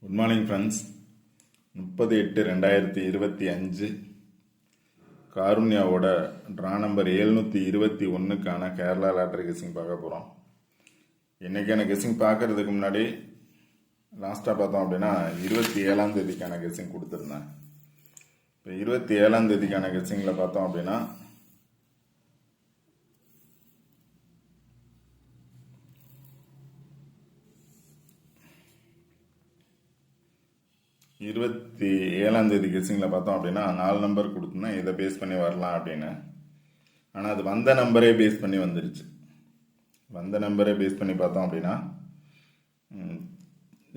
Good morning friends. 30/8/2025 காருண்யாவோட draw number 721க்கான Kerala lottery guessing பார்க்க போகிறோம். இன்றைக்கான கெஸ்ஸிங் பார்க்கறதுக்கு முன்னாடி லாஸ்ட்டாக பார்த்தோம் அப்படின்னா 27ஆம் தேதிக்கான கெஸ்ஸிங் கொடுத்துருந்தேன். இப்போ 27ஆம் தேதிக்கான கெஸ்ஸிங்கில் பார்த்தோம் அப்படின்னா 27ஆம் தேதி கெஸ்ஸிங்கில் பார்த்தோம் அப்படின்னா 4 நம்பர் கொடுத்துருந்தேன், இதை பேஸ் பண்ணி வரலாம் அப்படின்னு. ஆனால் அது வந்த நம்பரே பேஸ் பண்ணி வந்துருச்சு. வந்த நம்பரே பேஸ் பண்ணி பார்த்தோம் அப்படின்னா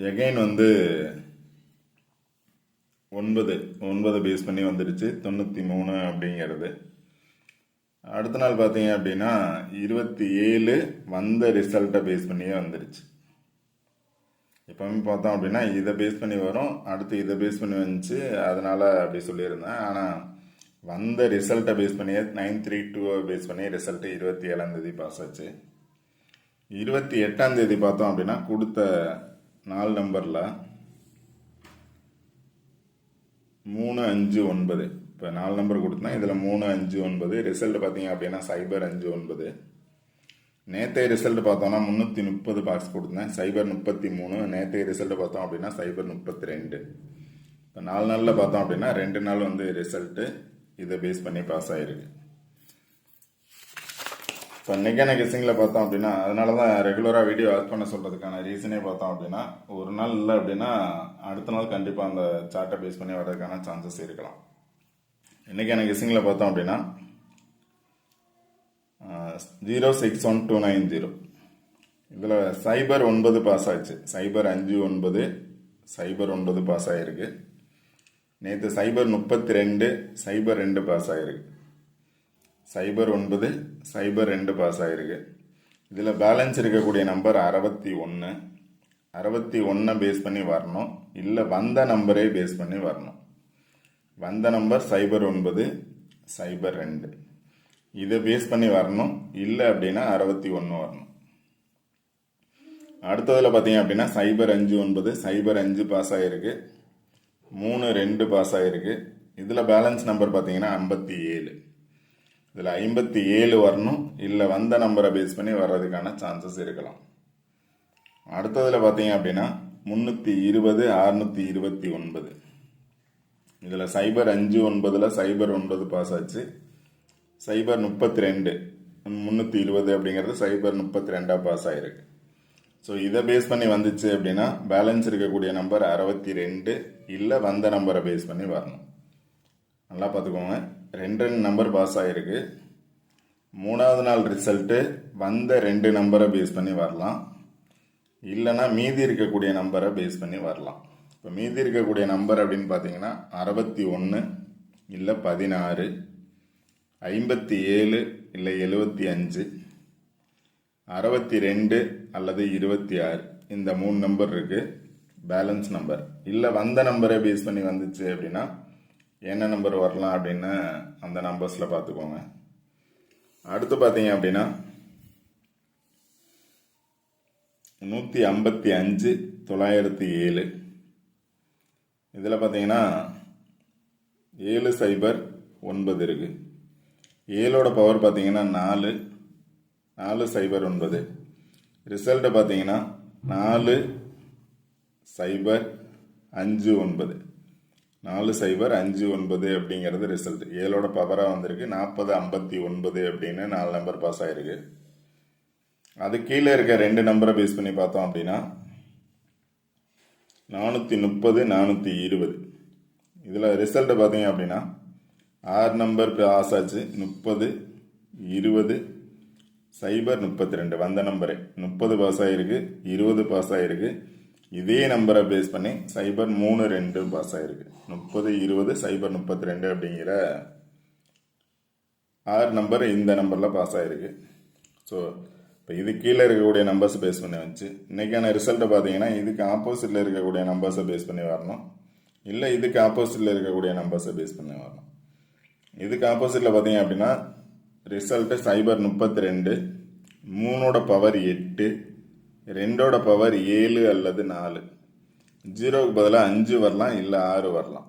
எகைன் 9 பேஸ் பண்ணி வந்துருச்சு, 93 அப்படிங்கிறது. அடுத்த நாள் பார்த்தீங்க அப்படின்னா 27 வந்த ரிசல்ட்டை பேஸ் பண்ணியே வந்துருச்சு. எப்பவுமே பார்த்தோம் அப்படின்னா இதை பேஸ் பண்ணி வரும், அடுத்து இதை பேஸ் பண்ணி வந்துச்சு, அதனால அப்படி சொல்லியிருந்தேன். ஆனால் வந்த ரிசல்ட்டை பேஸ் பண்ணியே 932 பேஸ் பண்ணி ரிசல்ட்டு 27ஆம் தேதி பாஸ் ஆச்சு. 28ஆம் தேதி பார்த்தோம் அப்படின்னா கொடுத்த 4 நம்பரில் 3, 5, 9. இப்போ 4 நம்பர் கொடுத்தேன், இதில் 3, 5, 9 ரிசல்ட் பார்த்தீங்க அப்படின்னா 0, 5, 9. நேற்றைய ரிசல்ட் பார்த்தோம்னா 330 பாக்ஸ் கொடுத்தேன், 0, 33. நேற்றைய ரிசல்ட் பார்த்தோம் அப்படின்னா 0, 32. இப்போ 4 நாளில் பார்த்தோம் அப்படின்னா 2 நாள் ரிசல்ட்டு இதை பேஸ் பண்ணி பாஸ் ஆகிருக்கு. இப்போ இன்றைக்கான கெஸ்ஸிங்கில் பார்த்தோம் அப்படின்னா அதனால தான் ரெகுலராக வீடியோ வாட்ச் பண்ண சொல்கிறதுக்கான ரீசனே பார்த்தோம் அப்படின்னா ஒரு நாள் இல்லை அப்படின்னா அடுத்த நாள் கண்டிப்பாக அந்த சார்ட்டை பேஸ் பண்ணி வர்றதுக்கான சான்சஸ் இருக்கலாம். இன்றைக்கான கெஸ்ஸிங்கில் பார்த்தோம் அப்படின்னா 061290 இதில் 09 பாஸ் ஆச்சு, 059 09 பாஸ் ஆகிருக்கு. நேற்று 032 02 பாஸ் ஆகிருக்கு, 09 02 பாஸ் ஆகிருக்கு. இதில் பேலன்ஸ் இருக்கக்கூடிய நம்பர் 61. 61 பேஸ் பண்ணி வரணும், இல்லை வந்த நம்பரே பேஸ் பண்ணி வரணும். வந்த நம்பர் 09 02 இதை பேஸ் பண்ணி வரணும், இல்லை அப்படின்னா 61 வரணும். அடுத்ததில் பார்த்தீங்க அப்படின்னா 059 05 பாஸ் ஆகிருக்கு, 32 பாஸ் ஆகிருக்கு. இதில் பேலன்ஸ் நம்பர் பார்த்தீங்கன்னா 57. இதில் 57 வரணும், இல்லை வந்த நம்பரை பேஸ் பண்ணி வர்றதுக்கான சான்சஸ் இருக்கலாம். அடுத்ததில் பார்த்தீங்க அப்படின்னா 320 629. இதில் 059 09 பாஸ் ஆச்சு, 032 320 அப்படிங்கிறது 032 பாஸ் ஆகிருக்கு. ஸோ இதை பேஸ் பண்ணி வந்துச்சு அப்படின்னா பேலன்ஸ் இருக்கக்கூடிய நம்பர் 62, இல்லை வந்த நம்பரை பேஸ் பண்ணி வரணும். நல்லா பார்த்துக்கோங்க, 2 நம்பர் பாஸ் ஆகிருக்கு. 3வது நாள் ரிசல்ட்டு வந்த 2 நம்பரை பேஸ் பண்ணி வரலாம், இல்லைன்னா மீதி இருக்கக்கூடிய நம்பரை பேஸ் பண்ணி வரலாம். இப்போ மீதி இருக்கக்கூடிய நம்பர் அப்படின்னு பார்த்தீங்கன்னா 61 இல்லை 16, 57 இல்லை 75, 62 அல்லது 26. இந்த 3 நம்பர் இருக்கு பேலன்ஸ் நம்பர். இல்லை வந்த நம்பரை பேஸ் பண்ணி வந்துச்சு அப்படின்னா என்ன நம்பர் வரலாம் அப்படின்னு அந்த நம்பர்ஸில் பார்த்துக்கோங்க. அடுத்து பார்த்தீங்க அப்படின்னா 155 907. இதில் பார்த்தீங்கன்னா 709 இருக்கு. 7ஓட பவர் பார்த்தீங்கன்னா 4 409. ரிசல்ட்டு பார்த்தீங்கன்னா 4059 4059 அப்படிங்கிறது ரிசல்ட். 7ஓட பவராக வந்திருக்கு, 4059 அப்படின்னு 4 நம்பர் பாஸ் ஆகிருக்கு. அது கீழே இருக்க 2 நம்பரை பேஸ் பண்ணி பார்த்தோம் அப்படின்னா 430 420. இதில் ரிசல்ட்டு பார்த்தீங்க அப்படின்னா 6 நம்பர் பாஸ் ஆச்சு, 30 20 032 வந்த நம்பரு 30 பாஸ் ஆகிருக்கு, 20 பாஸ் ஆகிருக்கு. இதே நம்பரை பேஸ் பண்ணி 032 பாஸ் ஆகிருக்கு. 30 20 032 அப்படிங்கிற 6 நம்பர் இந்த நம்பரில் பாஸ் ஆகிருக்கு. ஸோ இப்போ இது கீழே இருக்கக்கூடிய நம்பர்ஸை பேஸ் பண்ணி வந்துச்சு. இன்றைக்கான ரிசல்ட்டை பார்த்தீங்கன்னா இதுக்கு ஆப்போசிட்டில் இருக்கக்கூடிய நம்பர்ஸை பேஸ் பண்ணி வரணும், இல்லை இதுக்கு ஆப்போசிட்டில் இருக்கக்கூடிய நம்பர்ஸை பேஸ் பண்ணி வரணும். இதுக்கு ஆப்போசிட்டில் பார்த்தீங்க அப்படின்னா ரிசல்ட்டு 032, 3ஓட பவர் 8, 2ஓட பவர் 7 அல்லது 4. ஜீரோவுக்கு பதிலாக 5 வரலாம், இல்லை 6 வரலாம்.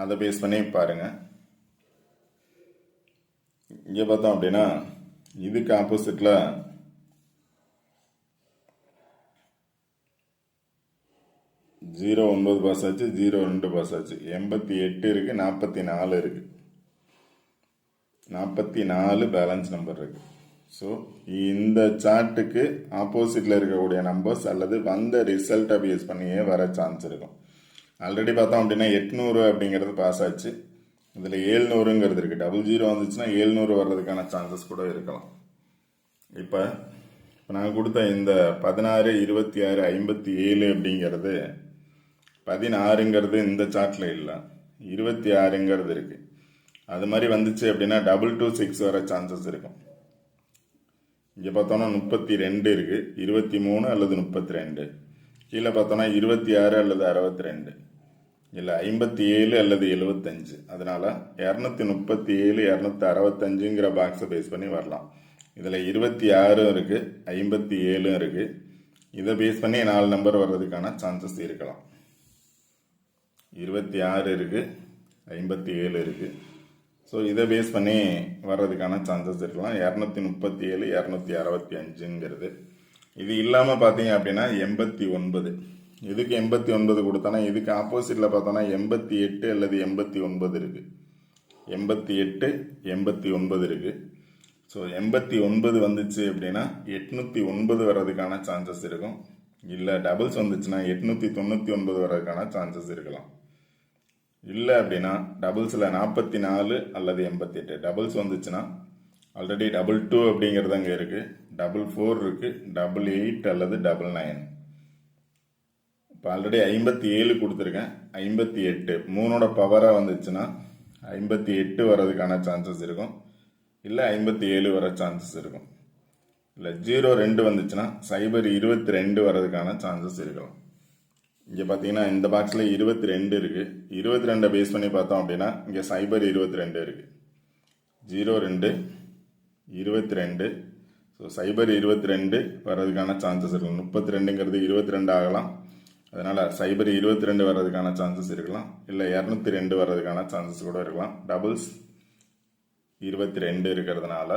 அதை பேஸ் பண்ணி பாருங்கள். இங்கே பார்த்தோம் அப்படின்னா இதுக்கு ஆப்போசிட்டில் 0 9 பாஸ் ஆச்சு, 0 2 பாஸ் ஆச்சு, 88 இருக்கு, 44 இருக்கு, 44 பேலன்ஸ் நம்பர் இருக்கு. ஸோ இந்த சார்ட்டுக்கு ஆப்போசிட்டில் இருக்கக்கூடிய நம்பர்ஸ் அல்லது வந்த ரிசல்ட்டை பேஸ் பண்ணியே வர சான்ஸ் இருக்கும். ஆல்ரெடி பார்த்தோம் அப்படின்னா 800 அப்படிங்கிறது பாஸ் ஆச்சு. இதில் 700ங்கிறது இருக்குது. 00 வந்துச்சுன்னா 700 வர்றதுக்கான சான்சஸ் கூட இருக்கலாம். இப்போ நான் கொடுத்த இந்த 16 26 57 அப்படிங்கிறது 16ங்கிறது இந்த சார்ட்டில் இல்லை, 26ங்கிறது இருக்குது. அது மாதிரி வந்துச்சு அப்படின்னா 226 வர சான்சஸ் இருக்கும். இங்கே பார்த்தோன்னா 32 இருக்குது, 23 அல்லது 32. கீழே பார்த்தோன்னா 26 அல்லது 62, இல்லை 57 அல்லது 75. அதனால 237 265ங்கிற பாக்ஸை பேஸ் பண்ணி வரலாம். இதில் 26 இருக்குது, 57 இருக்குது. இதை பேஸ் பண்ணி 4 நம்பர் வர்றதுக்கான சான்சஸ் இருக்கலாம். 26 இருக்குது, 57 இருக்குது. ஸோ இதை பேஸ் பண்ணி வர்றதுக்கான சான்சஸ் இருக்கலாம். 237 265ங்கிறது. இது இல்லாமல் பார்த்தீங்க அப்படின்னா 89. இதுக்கு 89 கொடுத்தோன்னா இதுக்கு ஆப்போசிட்டில் பார்த்தோன்னா 88 அல்லது 89 இருக்குது. 88 89 இருக்குது. ஸோ 89 வந்துச்சு அப்படின்னா 809 வர்றதுக்கான சான்சஸ் இருக்கும். இல்லை டபுள்ஸ் வந்துச்சுன்னா 899 வர்றதுக்கான சான்சஸ் இருக்கலாம். இல்லை அப்படின்னா டபுள்ஸில் 44 அல்லது 88. டபுள்ஸ் வந்துச்சுன்னா ஆல்ரெடி 22 அப்படிங்கிறது அங்கே இருக்குது, 44 இருக்குது, 88 அல்லது 99. இப்போ ஆல்ரெடி 57 கொடுத்துருக்கேன், 58 3ஓட பவராக வந்துச்சுன்னா 58 வர்றதுக்கான சான்சஸ் இருக்கும். இல்லை 57 வர சான்சஸ் இருக்கும். இல்லை 02 வந்துச்சுன்னா 022 வர்றதுக்கான சான்சஸ் இருக்கலாம். இங்கே பார்த்தீங்கன்னா இந்த பாக்ஸில் 22 இருக்குது. 22 பேஸ் பண்ணி பார்த்தோம் அப்படின்னா இங்கே 022 இருக்குது. 02 22. ஸோ 022 வர்றதுக்கான சான்சஸ் இருக்கும். 32ங்கிறது 22 ஆகலாம். அதனால் 022 வர்றதுக்கான சான்சஸ் இருக்கலாம். இல்லை 202 வர்றதுக்கான சான்சஸ் கூட இருக்கலாம். டபுள்ஸ் 22 இருக்கிறதுனால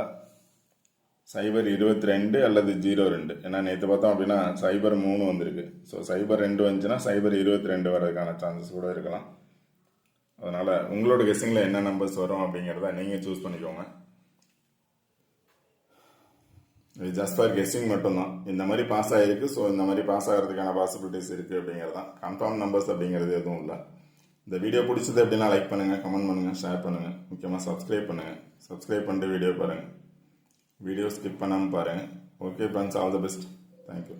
022 அல்லது 02. ஏன்னா நேற்று பார்த்தோம் அப்படின்னா 03 வந்திருக்கு. ஸோ 02 வந்துச்சுன்னா 022 வர்றதுக்கான சான்சஸ் கூட இருக்கலாம். அதனால் உங்களோட கெஸ்ஸிங்கில் என்ன நம்பர்ஸ் வரும் அப்படிங்கிறத நீங்கள் சூஸ் பண்ணிக்கோங்க. இது ஜஸ்ட் ஃபார் கெஸ்ஸிங் மட்டும்தான். இந்த மாதிரி பாஸ் ஆகிருக்கு, ஸோ இந்த மாதிரி பாஸ் ஆகிறதுக்கான பாசிபிலிட்டிஸ் இருக்குது அப்படிங்கிறது தான். கன்ஃபார்ம் நம்பர்ஸ் அப்படிங்கிறது எதுவும் இல்லை. இந்த வீடியோ பிடிச்சது அப்படின்னா லைக் பண்ணுங்கள், கமெண்ட் பண்ணுங்கள், ஷேர் பண்ணுங்கள். முக்கியமாக சப்ஸ்கிரைப் பண்ணுங்கள். சப்ஸ்கிரைப் பண்ணிட்டு வீடியோ பாருங்கள். வீடியோ ஸ்கிப் பண்ணாமல் பாருங்கள். Okay friends, all the best. Thank you.